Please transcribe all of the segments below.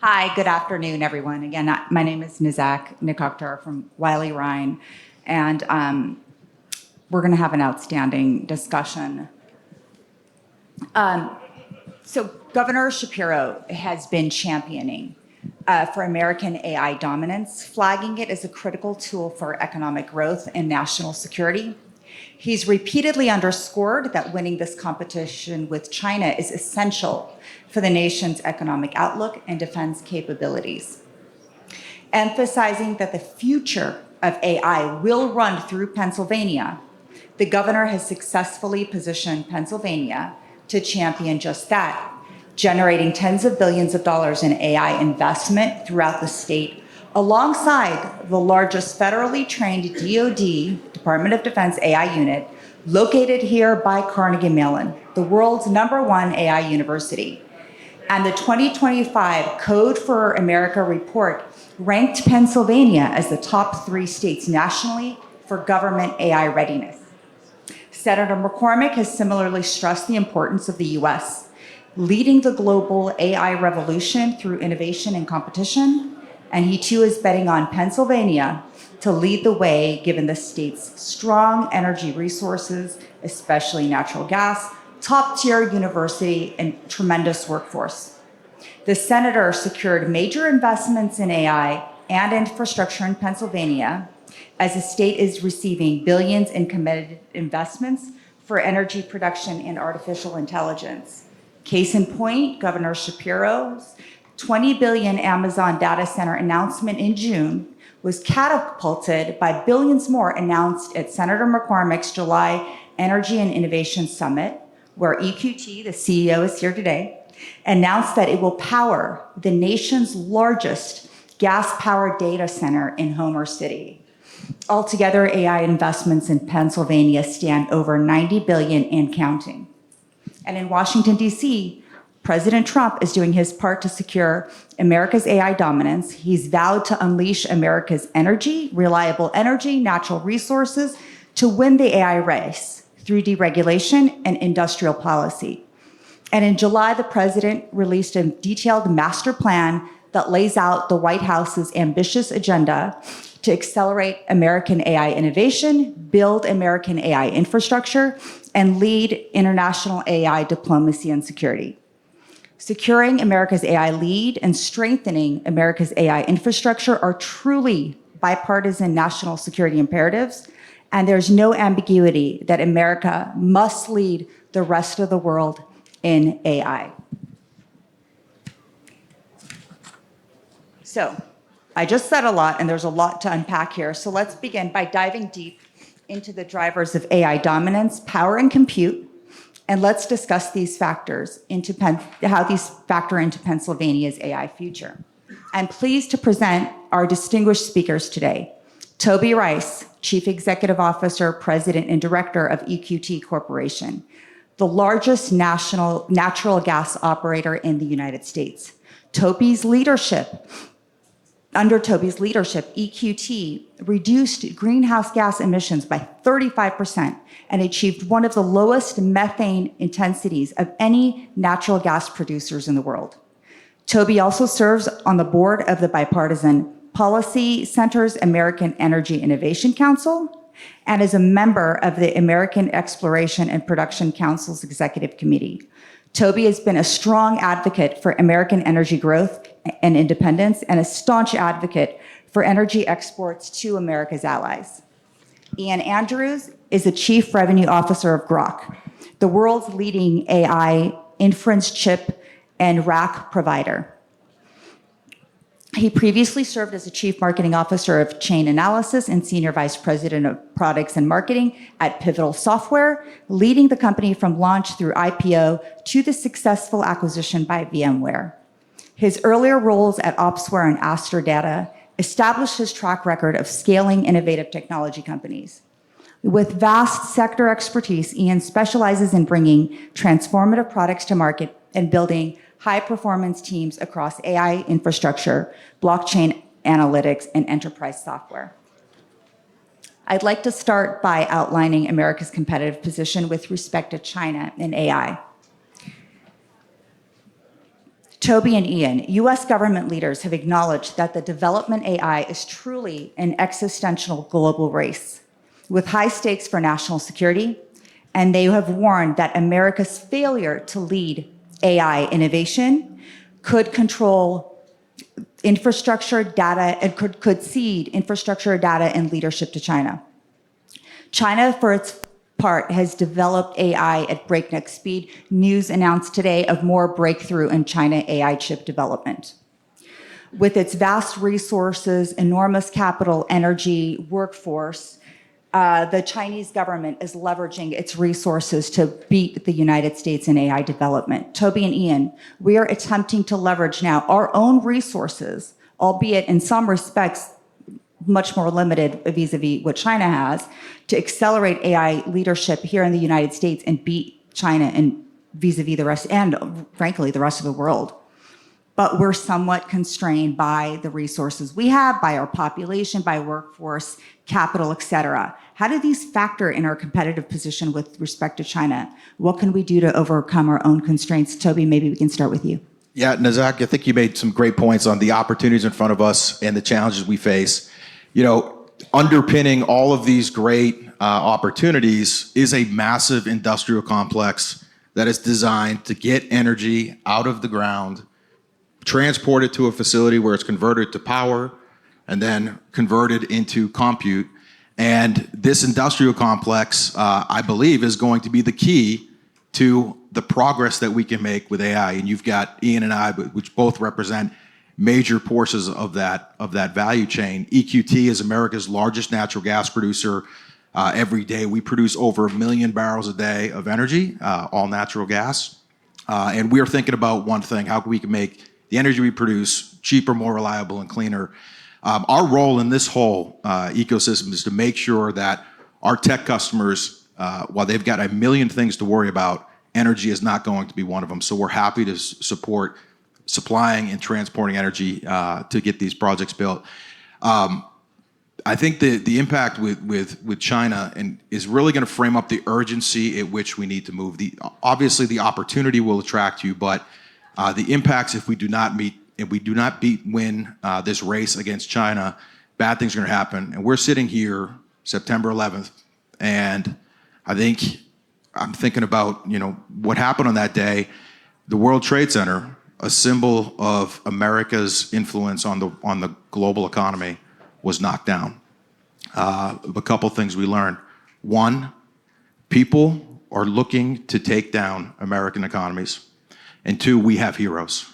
Hi, good afternoon, everyone. Again, my name is Nizak Nikoktar from Wiley Rhine, and we're going to have an outstanding discussion. So Governor Shapiro has been championing for American AI dominance, flagging it as a critical tool for economic growth and national security. He's repeatedly underscored that winning this competition with China is essential for the nation's economic outlook and defense capabilities, emphasizing that the future of AI will run through Pennsylvania. The governor has successfully positioned Pennsylvania to champion just that, generating tens of billions of dollars in AI investment throughout the state, alongside the largest federally trained DoD, Department of Defense AI unit, located here by Carnegie Mellon, the world's #1 AI university. And the 2025 Code for America report ranked Pennsylvania as the top 3 states nationally for government AI readiness. Senator McCormick has similarly stressed the importance of the US leading the global AI revolution through innovation and competition, and he too is betting on Pennsylvania to lead the way given the state's strong energy resources, especially natural gas, top-tier university, and tremendous workforce. The senator secured major investments in AI and infrastructure in Pennsylvania, as the state is receiving billions in committed investments for energy production and artificial intelligence. Case in point, Governor Shapiro's $20 billion Amazon data center announcement in June was catapulted by billions more announced at Senator McCormick's July Energy and Innovation Summit, where EQT, the CEO, is here today, announced that it will power the nation's largest gas-powered data center in Homer City. Altogether, AI investments in Pennsylvania stand over $90 billion and counting. And in Washington, D.C., President Trump is doing his part to secure America's AI dominance. He's vowed to unleash America's energy, reliable energy, natural resources, to win the AI race through deregulation and industrial policy. And in July, the president released a detailed master plan that lays out the White House's ambitious agenda to accelerate American AI innovation, build American AI infrastructure, and lead international AI diplomacy and security. Securing America's AI lead and strengthening America's AI infrastructure are truly bipartisan national security imperatives, and there's no ambiguity that America must lead the rest of the world in AI. So, I just said a lot, and there's a lot to unpack here. So let's begin by diving deep into the drivers of AI dominance, power, and compute, and let's discuss these factors how these factor into Pennsylvania's AI future. I'm pleased to present our distinguished speakers today. Toby Rice, Chief Executive Officer, President, and Director of EQT Corporation, the largest national natural gas operator in the United States. Under Toby's leadership, EQT reduced greenhouse gas emissions by 35% and achieved one of the lowest methane intensities of any natural gas producers in the world. Toby also serves on the board of the Bipartisan Policy Center's American Energy Innovation Council and is a member of the American Exploration and Production Council's Executive Committee. Toby has been a strong advocate for American energy growth and independence and a staunch advocate for energy exports to America's allies. Ian Andrews is the Chief Revenue Officer of Grok, the world's leading AI inference chip and rack provider. He previously served as the Chief Marketing Officer of Chain Analysis and Senior Vice President of Products and Marketing at Pivotal Software, leading the company from launch through IPO to the successful acquisition by VMware. His earlier roles at Opsware and Aster Data established his track record of scaling innovative technology companies. With vast sector expertise, Ian specializes in bringing transformative products to market and building high-performance teams across AI infrastructure, blockchain analytics, and enterprise software. I'd like to start by outlining America's competitive position with respect to China in AI. Toby and Ian, US government leaders have acknowledged that the development AI is truly an existential global race with high stakes for national security, and they have warned that America's failure to lead AI innovation could control infrastructure, data, and could cede infrastructure, data, and leadership to China. China, for its part, has developed AI at breakneck speed. News announced today of more breakthrough in China AI chip development. With its vast resources, enormous capital, energy, workforce, the Chinese government is leveraging its resources to beat the United States in AI development. Toby and Ian, we are attempting to leverage now our own resources, albeit in some respects much more limited vis-a-vis what China has, to accelerate AI leadership here in the United States and beat China and vis-a-vis the rest, and frankly, the rest of the world. But we're somewhat constrained by the resources we have, by our population, by workforce, capital, et cetera. How do these factor in our competitive position with respect to China? What can we do to overcome our own constraints? Toby, maybe we can start with you. Yeah, Nazak, I think you made some great points on the opportunities in front of us and the challenges we face. You know, underpinning all of these great opportunities is a massive industrial complex that is designed to get energy out of the ground, transport it to a facility where it's converted to power, and then converted into compute. And this industrial complex, I believe, is going to be the key to the progress that we can make with AI. And you've got Ian and I, which both represent major portions of that value chain. EQT is America's largest natural gas producer. Every day we produce over 1 million barrels a day of energy, all natural gas. And we're thinking about one thing: how we can make the energy we produce cheaper, more reliable, and cleaner. Our role in this whole ecosystem is to make sure that our tech customers, while they've got 1 million things to worry about, energy is not going to be one of them. So we're happy to support supplying and transporting energy to get these projects built. I think the impact with China is really going to frame up the urgency at which we need to move. Obviously, the opportunity will attract you, but the impacts, if we do not win this race against China, bad things are going to happen. And we're sitting here September 11th, and I'm thinking about what happened on that day. The World Trade Center, a symbol of America's influence on the global economy, was knocked down. A couple things we learned. One, people are looking to take down American economies. And two, we have heroes.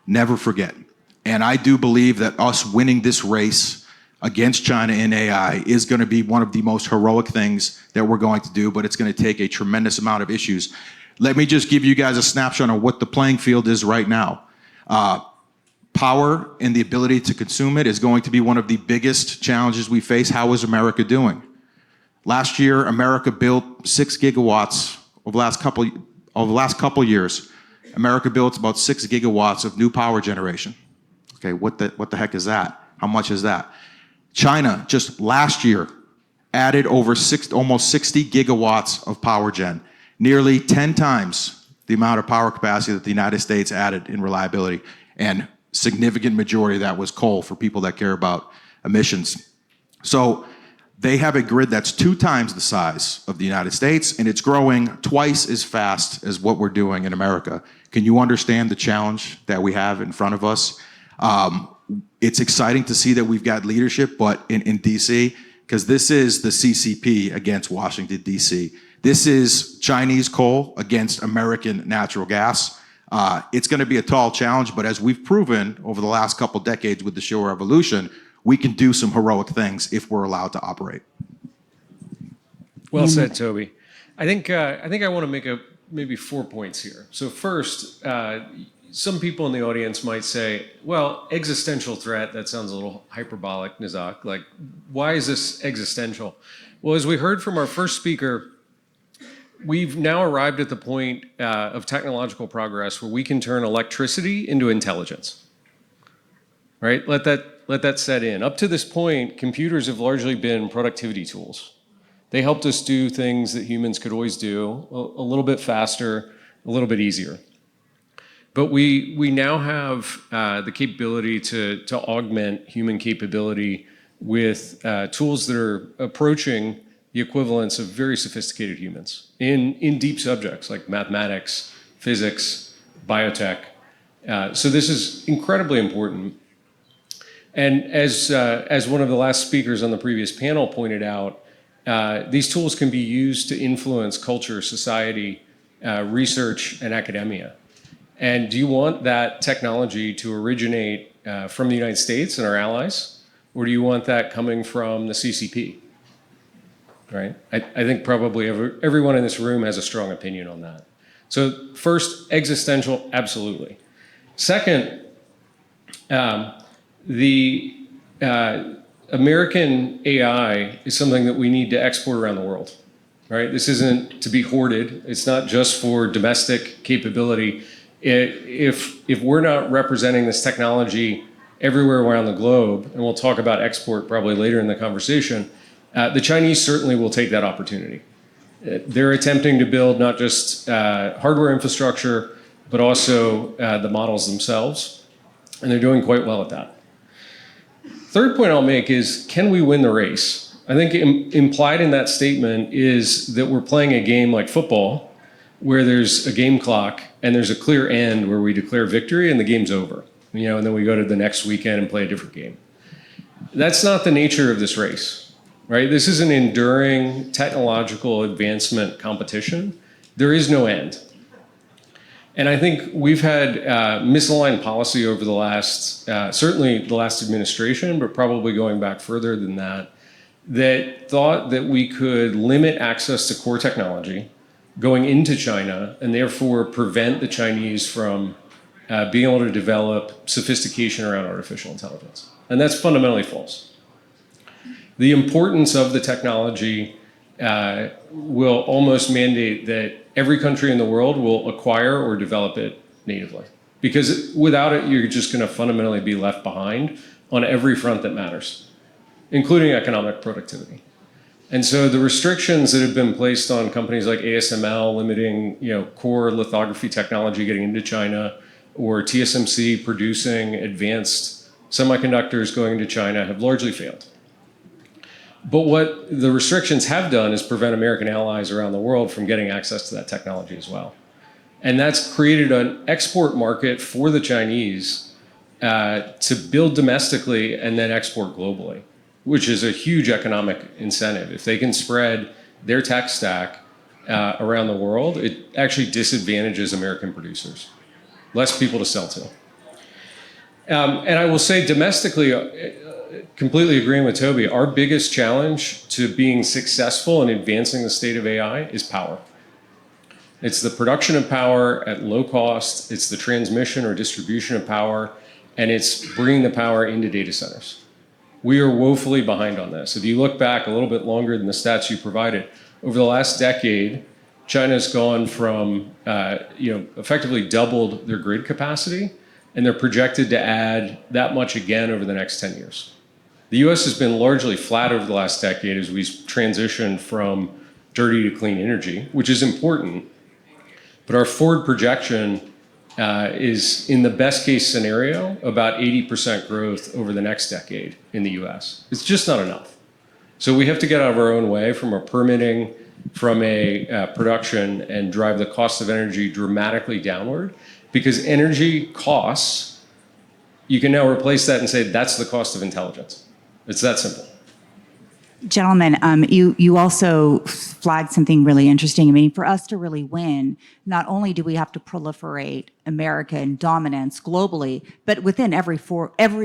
Never forget. And I do believe that us winning this race against China in AI is going to be one of the most heroic things that we're going to do, but it's going to take a tremendous amount of issues. Let me just give you guys a snapshot on what the playing field is right now. Power and the ability to consume it is going to be one of the biggest challenges we face. How is America doing? Last year, America built 6 gigawatts over the last couple years. America built about 6 gigawatts of new power generation. Okay, what the heck is that? How much is that? China, just last year, added almost 60 gigawatts of power gen, nearly 10 times the amount of power capacity that the United States added in reliability, and significant majority of that was coal for people that care about emissions. So they have a grid that's 2 times the size of the United States, and it's growing twice as fast as what we're doing in America. Can you understand the challenge that we have in front of us? It's exciting to see that we've got leadership, but in DC, because this is the CCP against Washington, DC. This is Chinese coal against American natural gas. It's going to be a tall challenge, but as we've proven over the last couple decades with the Shale Revolution, we can do some heroic things if we're allowed to operate. Well said, Toby. I think I want to make maybe 4 points here. So first, some people in the audience might say, well, existential threat, that sounds a little hyperbolic, Nazak. Like, why is this existential? Well, as we heard from our first speaker, we've now arrived at the point of technological progress where we can turn electricity into intelligence, right? Let that set in. Up to this point, computers have largely been productivity tools. They helped us do things that humans could always do a little bit faster, a little bit easier. But we now have the capability to augment human capability with tools that are approaching the equivalence of very sophisticated humans in deep subjects like mathematics, physics, biotech. So this is incredibly important. And as one of the last speakers on the previous panel pointed out, these tools can be used to influence culture, society, research, and academia. And do you want that technology to originate from the United States and our allies, or do you want that coming from the CCP? Right? I think probably everyone in this room has a strong opinion on that. So first, existential, absolutely. Second, the American AI is something that we need to export around the world, right? This isn't to be hoarded. It's not just for domestic capability. If we're not representing this technology everywhere around the globe, and we'll talk about export probably later in the conversation, the Chinese certainly will take that opportunity. They're attempting to build not just hardware infrastructure, but also the models themselves, and they're doing quite well at that. Third point I'll make is, can we win the race? I think implied in that statement is that we're playing a game like football, where there's a game clock and there's a clear end where we declare victory and the game's over, and then we go to the next weekend and play a different game. That's not the nature of this race, right? This is an enduring technological advancement competition. There is no end. And I think we've had misaligned policy over the last, certainly the last administration, but probably going back further than that, that thought that we could limit access to core technology going into China and therefore prevent the Chinese from being able to develop sophistication around artificial intelligence. And that's fundamentally false. The importance of the technology will almost mandate that every country in the world will acquire or develop it natively. Because without it, you're just going to fundamentally be left behind on every front that matters, including economic productivity. And so the restrictions that have been placed on companies like ASML limiting, core lithography technology getting into China, or TSMC producing advanced semiconductors going into China have largely failed. But what the restrictions have done is prevent American allies around the world from getting access to that technology as well. And that's created an export market for the Chinese to build domestically and then export globally, which is a huge economic incentive. If they can spread their tech stack around the world, it actually disadvantages American producers. Less people to sell to. And I will say domestically, completely agreeing with Toby, our biggest challenge to being successful in advancing the state of AI is power. It's the production of power at low cost, it's the transmission or distribution of power, and it's bringing the power into data centers. We are woefully behind on this. If you look back a little bit longer than the stats you provided, over the last decade, China's gone from, effectively doubled their grid capacity, and they're projected to add that much again over the next 10 years. The US has been largely flat over the last decade as we've transitioned from dirty to clean energy, which is important. But our forward projection is, in the best case scenario, about 80% growth over the next decade in the US. It's just not enough. So we have to get out of our own way from a permitting, from a production, and drive the cost of energy dramatically downward, because energy costs, you can now replace that and say that's the cost of intelligence. It's that simple. Gentlemen, you also flagged something really interesting. I mean, for us to really win, not only do we have to proliferate American dominance globally, but within every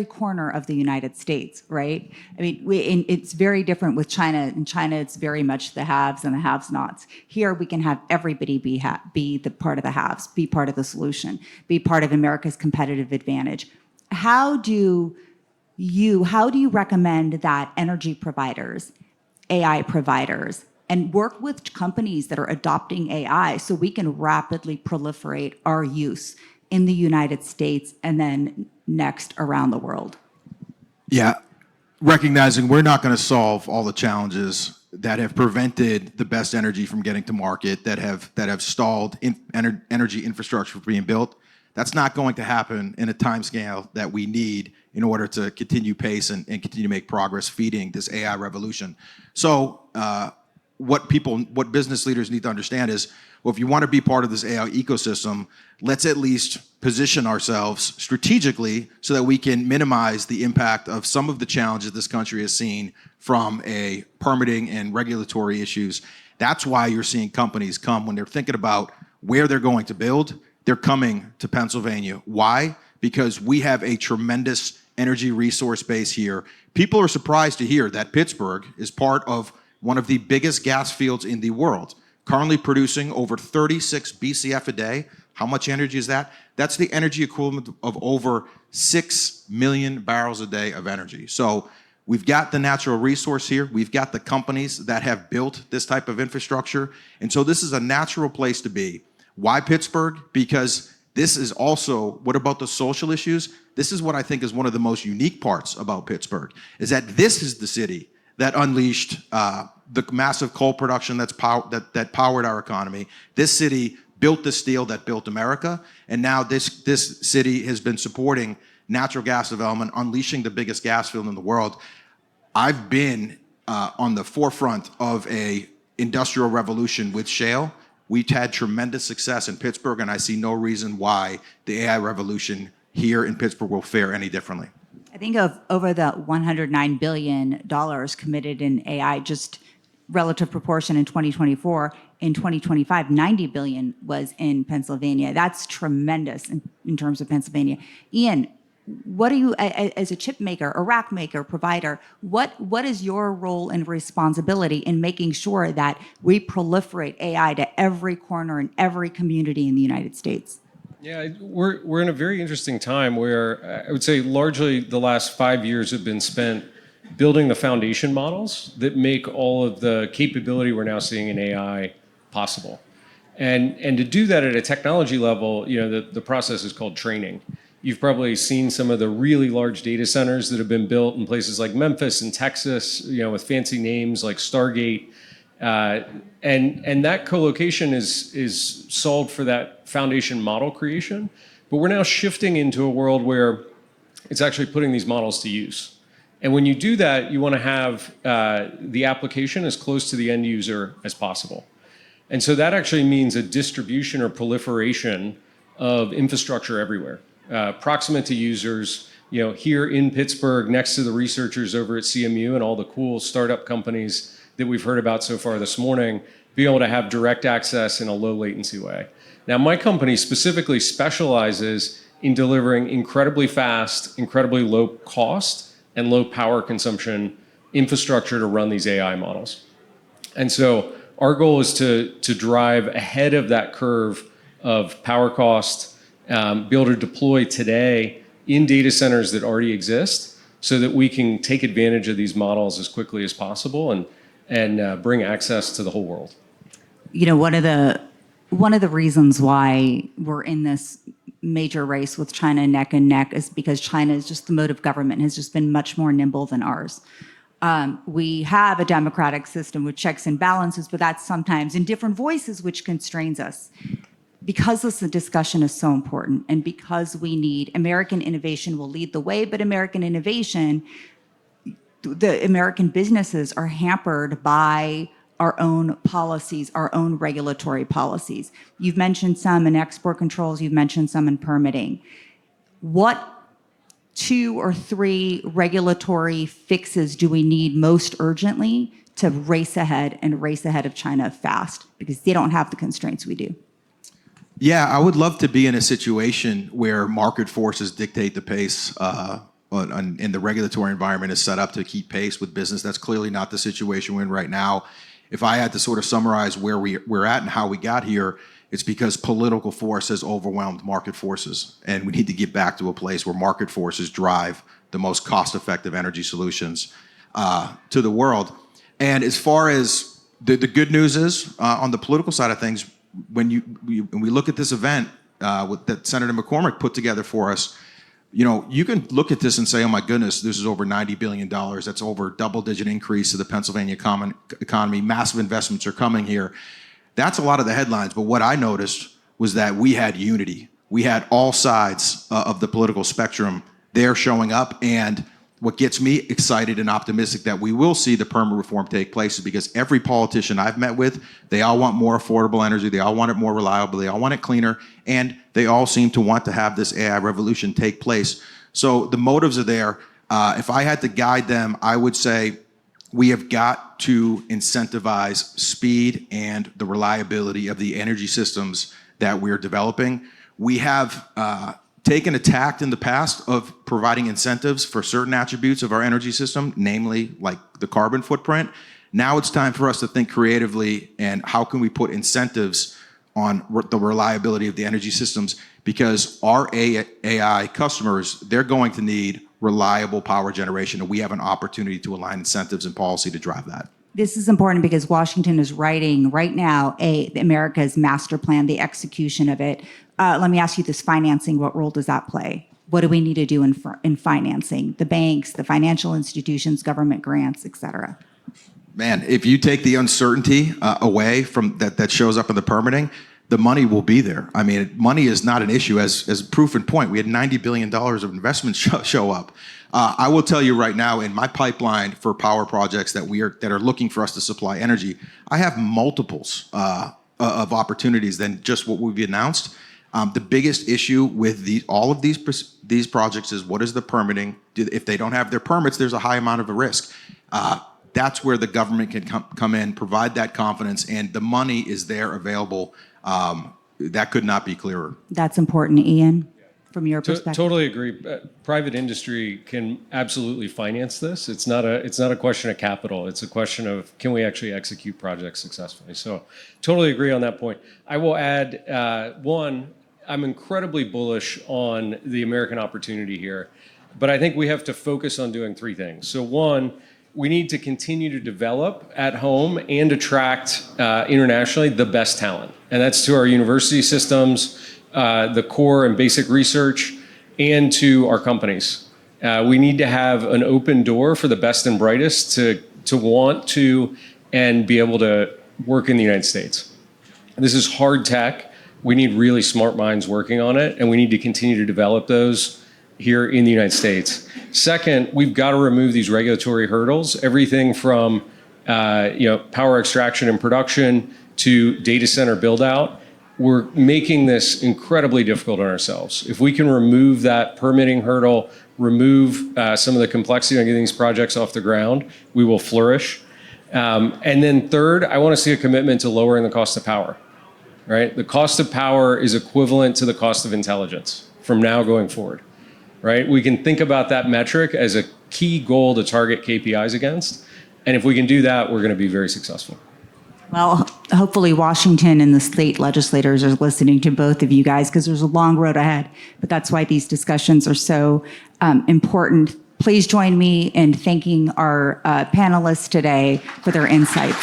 corner of the United States, right? I mean, it's very different with China. In China, it's very much the haves and the have-nots. Here, we can have everybody be the part of the haves, be part of the solution, be part of America's competitive advantage. How do you recommend that energy providers, AI providers, and work with companies that are adopting AI so we can rapidly proliferate our use in the United States and then next around the world? Yeah, recognizing we're not going to solve all the challenges that have prevented the best energy from getting to market, that have stalled energy infrastructure from being built. That's not going to happen in a time scale that we need in order to continue pace and continue to make progress feeding this AI revolution. So what business leaders need to understand is, well, if you want to be part of this AI ecosystem, let's at least position ourselves strategically so that we can minimize the impact of some of the challenges this country has seen from a permitting and regulatory issues. That's why you're seeing companies come when they're thinking about where they're going to build, they're coming to Pennsylvania. Why? Because we have a tremendous energy resource base here. People are surprised to hear that Pittsburgh is part of one of the biggest gas fields in the world, currently producing over 36 BCF a day. How much energy is that? That's the energy equivalent of over 6 million barrels a day of energy. So we've got the natural resource here. We've got the companies that have built this type of infrastructure. And so this is a natural place to be. Why Pittsburgh? Because this is also, what about the social issues? This is what I think is one of the most unique parts about Pittsburgh, is that this is the city that unleashed the massive coal production that powered our economy. This city built the steel that built America, and now this city has been supporting natural gas development, unleashing the biggest gas field in the world. I've been on the forefront of a industrial revolution with shale. We've had tremendous success in Pittsburgh, and I see no reason why the AI revolution here in Pittsburgh will fare any differently. I think of over the $109 billion committed in AI, just relative proportion in 2024. In 2025, $90 billion was in Pennsylvania. That's tremendous in terms of Pennsylvania. Ian, what do you, as a chip maker, a rack maker, provider, what is your role and responsibility in making sure that we proliferate AI to every corner and every community in the United States? Yeah, we're in a very interesting time where I would say largely the last 5 years have been spent building the foundation models that make all of the capability we're now seeing in AI possible. And to do that at a technology level, the process is called training. You've probably seen some of the really large data centers that have been built in places like Memphis and Texas, with fancy names like Stargate. And that co-location is solved for that foundation model creation. But we're now shifting into a world where it's actually putting these models to use. And when you do that, you want to have the application as close to the end user as possible. And so that actually means a distribution or proliferation of infrastructure everywhere, proximate to users, here in Pittsburgh, next to the researchers over at CMU and all the cool startup companies that we've heard about so far this morning, being able to have direct access in a low latency way. Now, my company specifically specializes in delivering incredibly fast, incredibly low cost, and low power consumption infrastructure to run these AI models. And so our goal is to drive ahead of that curve of power cost, be able to deploy today in data centers that already exist so that we can take advantage of these models as quickly as possible and bring access to the whole world. One of the reasons why we're in this major race with China neck and neck is because China is just, the mode of government has just been much more nimble than ours. We have a democratic system with checks and balances, but that's sometimes in different voices, which constrains us. Because this discussion is so important, and because we need American innovation will lead the way, but American innovation, the American businesses are hampered by our own policies, our own regulatory policies. You've mentioned some in export controls, you've mentioned some in permitting. What 2 or 3 regulatory fixes do we need most urgently to race ahead of China fast? Because they don't have the constraints we do. Yeah, I would love to be in a situation where market forces dictate the pace and the regulatory environment is set up to keep pace with business. That's clearly not the situation we're in right now. If I had to sort of summarize where we're at and how we got here, it's because political force has overwhelmed market forces. And we need to get back to a place where market forces drive the most cost-effective energy solutions to the world. And as far as the good news is, on the political side of things, when we look at this event that Senator McCormick put together for us, you can look at this and say, oh my goodness, this is over $90 billion. That's over a double-digit increase to the Pennsylvania economy. Massive investments are coming here. That's a lot of the headlines. But what I noticed was that we had unity we had all sides of the political spectrum there showing up. And what gets me excited and optimistic that we will see the permit reform take place is because every politician I've met with, they all want more affordable energy, they all want it more reliable, they all want it cleaner, and they all seem to want to have this AI revolution take place. So the motives are there. If I had to guide them, I would say we have got to incentivize speed and the reliability of the energy systems that we're developing. We have taken a tact in the past of providing incentives for certain attributes of our energy system, namely like the carbon footprint. Now it's time for us to think creatively and how can we put incentives on the reliability of the energy systems, because our AI customers, they're going to need reliable power generation, and we have an opportunity to align incentives and policy to drive that. This is important because Washington is writing right now America's master plan, the execution of it. Let me ask you this: financing, what role does that play? What do we need to do in financing? The banks, the financial institutions, government grants, et cetera. Man, if you take the uncertainty away from that shows up in the permitting, the money will be there. I mean, money is not an issue. As proof in point, we had $90 billion of investments show up. I will tell you right now, in my pipeline for power projects that are looking for us to supply energy, I have multiples of opportunities than just what we've announced. The biggest issue with all of these projects is, what is the permitting? If they don't have their permits, there's a high amount of a risk. That's where the government can come in, provide that confidence, and the money is there available. That could not be clearer. That's important, Ian, from your perspective. Totally agree. Private industry can absolutely finance this. It's not a question of capital. It's a question of, can we actually execute projects successfully? So totally agree on that point. I will add, one, I'm incredibly bullish on the American opportunity here, but I think we have to focus on doing three things. So one, we need to continue to develop at home and attract internationally the best talent. And that's to our university systems, the core and basic research, and to our companies. We need to have an open door for the best and brightest to want to and be able to work in the United States. This is hard tech. We need really smart minds working on it, and we need to continue to develop those here in the United States. Second, we've got to remove these regulatory hurdles, everything from power extraction and production to data center build out. We're making this incredibly difficult on ourselves. If we can remove that permitting hurdle, remove some of the complexity on getting these projects off the ground, we will flourish. And then third, I want to see a commitment to lowering the cost of power. Right? The cost of power is equivalent to the cost of intelligence from now going forward. Right? We can think about that metric as a key goal to target KPIs against. And if we can do that, we're going to be very successful. Well, hopefully Washington and the state legislators are listening to both of you guys, because there's a long road ahead. But that's why these discussions are so important. Please join me in thanking our panelists today for their insights.